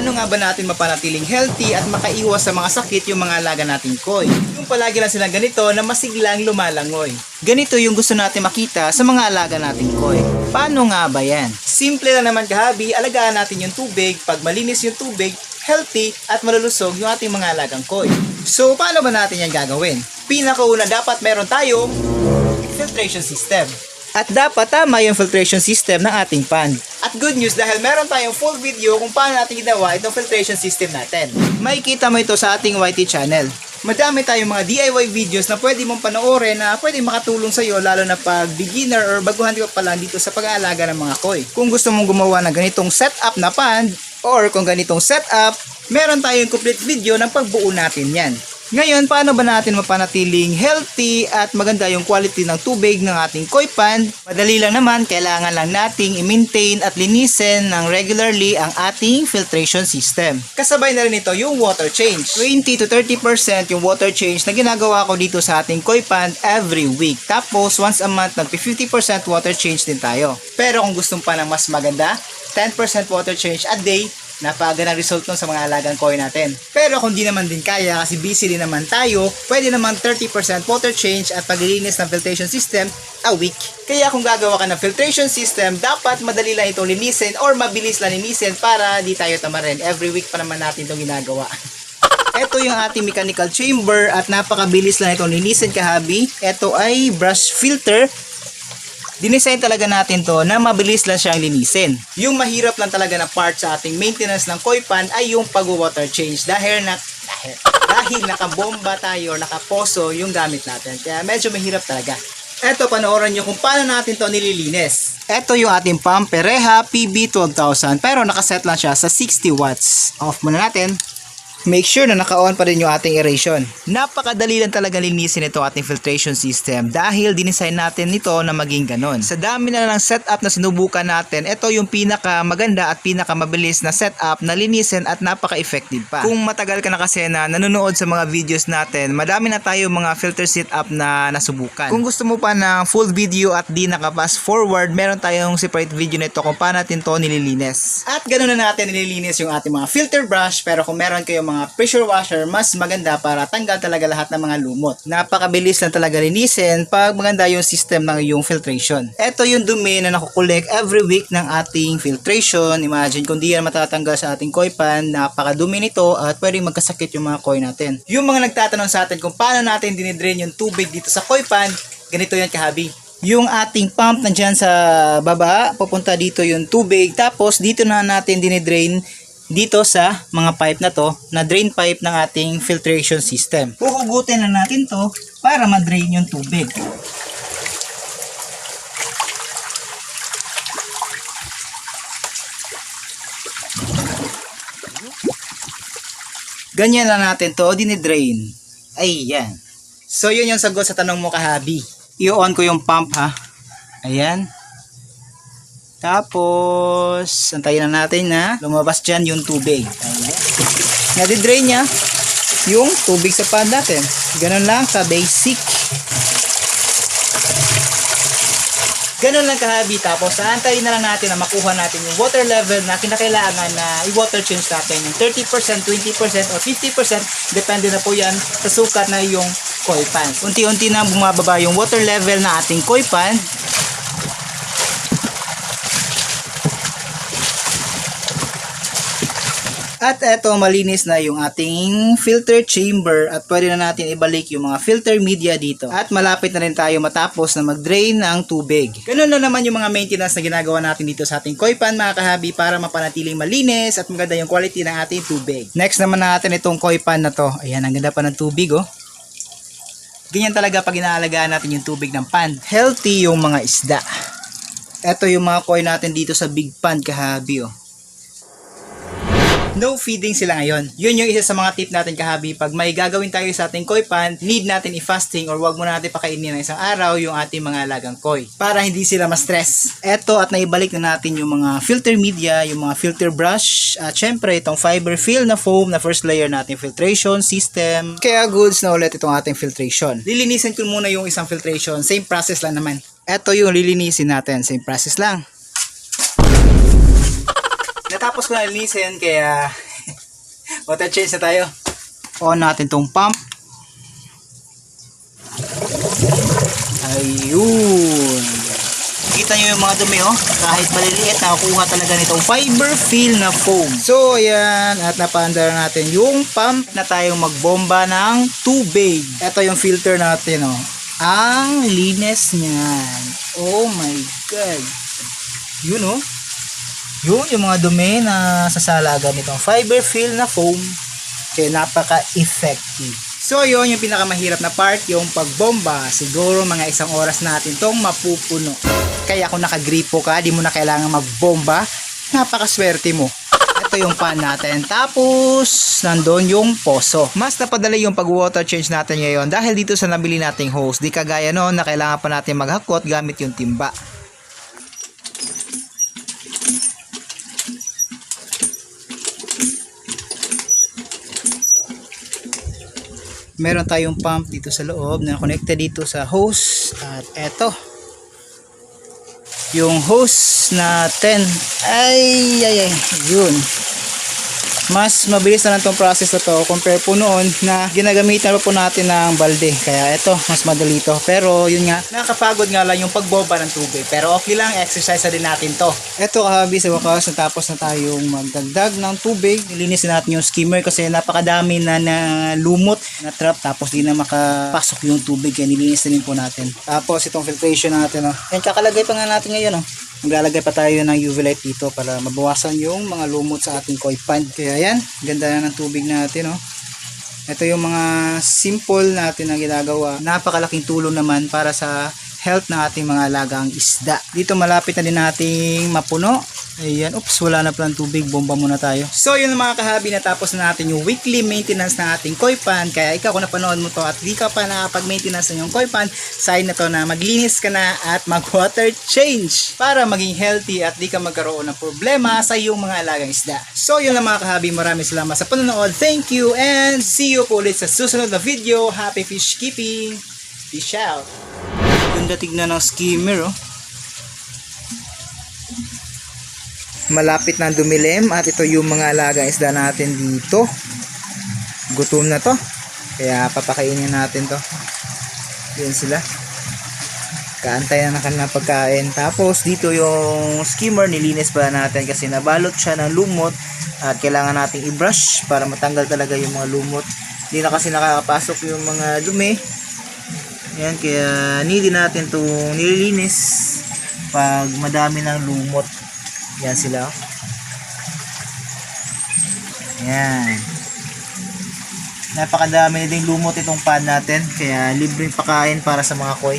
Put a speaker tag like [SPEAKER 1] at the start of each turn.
[SPEAKER 1] paano nga ba natin mapanatiling healthy at makaiwas sa mga sakit yung mga alaga nating koi? Yung palagi lang silang ganito na masiglang lumalangoy. Ganito yung gusto natin makita sa mga alaga nating koi. Paano nga ba yan? Simple lang naman kahabi, alagaan natin yung tubig. Pag malinis yung tubig, healthy at malulusog yung ating mga alagang koi. So paano ba natin yan gagawin? Pinakauna, dapat meron tayong filtration system. At dapat tama yung filtration system ng ating pond. At good news dahil meron tayong full video kung paano natin ginawa itong filtration system natin. Makikita mo ito sa ating YT channel. Madami tayong mga DIY videos na pwede mong panoorin na pwede makatulong sa iyo lalo na pag beginner or baguhan ka pa lang dito sa pag-aalaga ng mga koi. Kung gusto mong gumawa ng ganitong setup na pond or kung ganitong setup, meron tayong complete video ng pagbuo natin yan. Ngayon, paano ba natin mapanatiling healthy at maganda yung quality ng tubig ng ating koi pond? Madali lang naman, kailangan lang nating i-maintain at linisin ng regularly ang ating filtration system. Kasabay na rin ito yung water change. 20 to 30% yung water change na ginagawa ko dito sa ating koi pond every week. Tapos, once a month, nag-50% water change din tayo. Pero kung gusto pa ng mas maganda, 10% water change a day, napaganda result nun sa mga alagang koi natin. Pero kung di naman din kaya kasi busy din naman tayo, pwede naman 30% water change at paglilinis ng filtration system a week. Kaya kung gagawa ka ng filtration system, dapat madali lang itong linisin or mabilis lang linisin para di tayo tamarin. Every week pa naman natin itong ginagawa. Ito yung ating mechanical chamber at napakabilis lang itong linisin kahabi. Ito ay brush filter. Dinesign talaga natin to na mabilis lang siyang linisin. Yung mahirap lang talaga na part sa ating maintenance ng koi pond ay yung pag-water change dahil nakabomba tayo, nakaposo yung gamit natin. Kaya medyo mahirap talaga. Eto, panoorin nyo kung paano natin to nililinis. Ito yung ating pump, Pereha PB12000 pero nakaset lang siya sa 60 watts. Off muna natin. Make sure na naka-on pa rin yung ating aeration. Napakadali lang talaga linisin ito ating filtration system dahil dinesign natin ito na maging ganon. Sa dami na lang setup na sinubukan natin, ito yung pinaka maganda at pinaka mabilis na setup na linisin at napaka-effective pa. Kung matagal ka na kasi na nanonood sa mga videos natin, madami na tayo mga filter setup na nasubukan. Kung gusto mo pa ng full video at di naka-fast forward, meron tayong separate video nito kung paano natin to nililinis. At ganon na natin nililinis yung ating mga filter brush, pero kung meron kayong mga pressure washer, mas maganda para tanggal talaga lahat ng mga lumot. Napakabilis lang talaga linisin pag maganda yung system ng yung filtration. Ito yung dumi na nakukolek every week ng ating filtration. Imagine kung di yan matatanggal sa ating koi pond, napakadumi nito at pwedeng magkasakit yung mga koi natin. Yung mga nagtatanong sa atin kung paano natin dinidrain yung tubig dito sa koi pond, ganito yan kahabi. Yung ating pump nandyan sa baba, pupunta dito yung tubig, tapos dito na natin dinidrain dito sa mga pipe na to, na drain pipe ng ating filtration system. Huhugutin na natin to para ma-drain yung tubig. Ganyan lang natin to dinidrain. Ayan. So yun yung sagot sa tanong mo kahabi. I-on ko yung pump ha. Ayan. Tapos, antayin na natin na lumabas dyan yung tubig. Nadidrain niya yung tubig sa pond natin. Ganun lang ka-basic. Ganun lang kahabi. Tapos, antayin na lang natin na makuha natin yung water level na kinakailangan na i-water change natin. Yung 30%, 20%, or 50%. Depende na po yan sa sukat na yung koi pond. Unti-unti na bumababa yung water level na ating koi pond. At eto, malinis na yung ating filter chamber at pwede na natin ibalik yung mga filter media dito. At malapit na rin tayo matapos na mag-drain ng tubig. Ganun na naman yung mga maintenance na ginagawa natin dito sa ating koi pond mga kahabi para mapanatiling malinis at maganda yung quality ng ating tubig. Next naman natin itong koi pond na to. Ayan, ang ganda pa ng tubig oh. Ganyan talaga pag inaalagaan natin yung tubig ng pond. Healthy yung mga isda. Eto yung mga koi natin dito sa big pond kahabi oh. No feeding sila ngayon. Yun yung isa sa mga tip natin kahabi. Pag may gagawin tayo sa ating koi pond, need natin i-fasting or wag muna natin pakainin ng isang araw yung ating mga alagang koi para hindi sila ma-stress. Eto, at naibalik na natin yung mga filter media, yung mga filter brush, at syempre itong fiber fill na foam na first layer natin filtration system. Kaya goods na ulit itong ating filtration. Lilinisin ko muna yung isang filtration. Same process lang naman. Eto yung lilinisin natin. Same process lang. Natapos ko na linisin kaya Water change na tayo. On natin tong pump. Ayun. Kita nyo yung mga dumi, oh. Kahit maliliit, nakakuha talaga nitong fiber fill na foam. So, ayan. At napaandar natin yung pump na tayong magbomba ng tubig. Ito yung filter natin, oh. Ang linis niyan. Oh my God. Yun, oh. Yun yung mga dumi na sasalaga nitong fiber fill na foam. Kaya napaka-effective. So yun yung pinakamahirap na part, yung pagbomba. Siguro mga 1 oras natin tong mapupuno. Kaya kung nakagripo ka, di mo na kailangan magbomba. Napakaswerte mo. Ito yung pan natin. Tapos nandun yung poso. Mas napadali yung pag water change natin ngayon dahil dito sa nabili nating hose. Di kagaya noon na kailangan pa natin maghakot gamit yung timba. Meron tayong pump dito sa loob na connected dito sa hose. At eto, yung hose natin. Ay, yun. Mas mabilis na lang itong process na to compare po noon na ginagamitan po natin ng balde. Kaya ito, mas madali to. Pero yun nga, nakakapagod nga lang yung pagbomba ng tubig. Pero okay lang, exercise na din natin to. Ito kahabi, sa wakas, natapos na tayong magdagdag ng tubig. Nilinisin natin yung skimmer kasi napakadami na lumot na trap. Tapos di na makapasok yung tubig. Kaya nilinis na din po natin. Tapos itong filtration natin. Yan, kakalagay pa nga natin ngayon. Maglalagay pa tayo ng UV light dito para mabawasan yung mga lumot sa ating koi pond. Kaya yan, ganda na ng tubig natin. Ito yung mga simple natin na ginagawa. Napakalaking tulong naman para sa health ng ating mga alagang isda. Dito malapit na din nating mapuno. Ayan, oops, wala na palang tubig, bomba muna tayo. So yun mga kahabi, natapos na natin yung weekly maintenance ng ating koi pond. Kaya ikaw kung napanood mo to at di ka pa nakapag-maintenance ng yung koi pond, sign na to na maglinis ka na at mag-water change para maging healthy at di ka magkaroon ng problema sa iyong mga alagang isda. So yun lang mga kahabi, maraming salamat sa panonood. Thank you and see you po ulit sa susunod na video. Happy fish keeping! Peace out! Ganda tignan ng skimmer, oh. Malapit na dumilim at ito yung mga alagang isda natin dito. Gutom na to. Kaya papakainin natin to. Yan sila. Kaantay na ng kanilang pagkain. Tapos dito yung skimmer nilinis pa natin kasi nabalot siya ng lumot at kailangan nating i-brush para matanggal talaga yung mga lumot. Hindi na kasi nakakapasok yung mga dumi. Yan, kaya need natin itong nililinis pag madami ng lumot. Yan sila. Yan. Napakadami din lumot itong pan natin. Kaya libreng pakain para sa mga koi.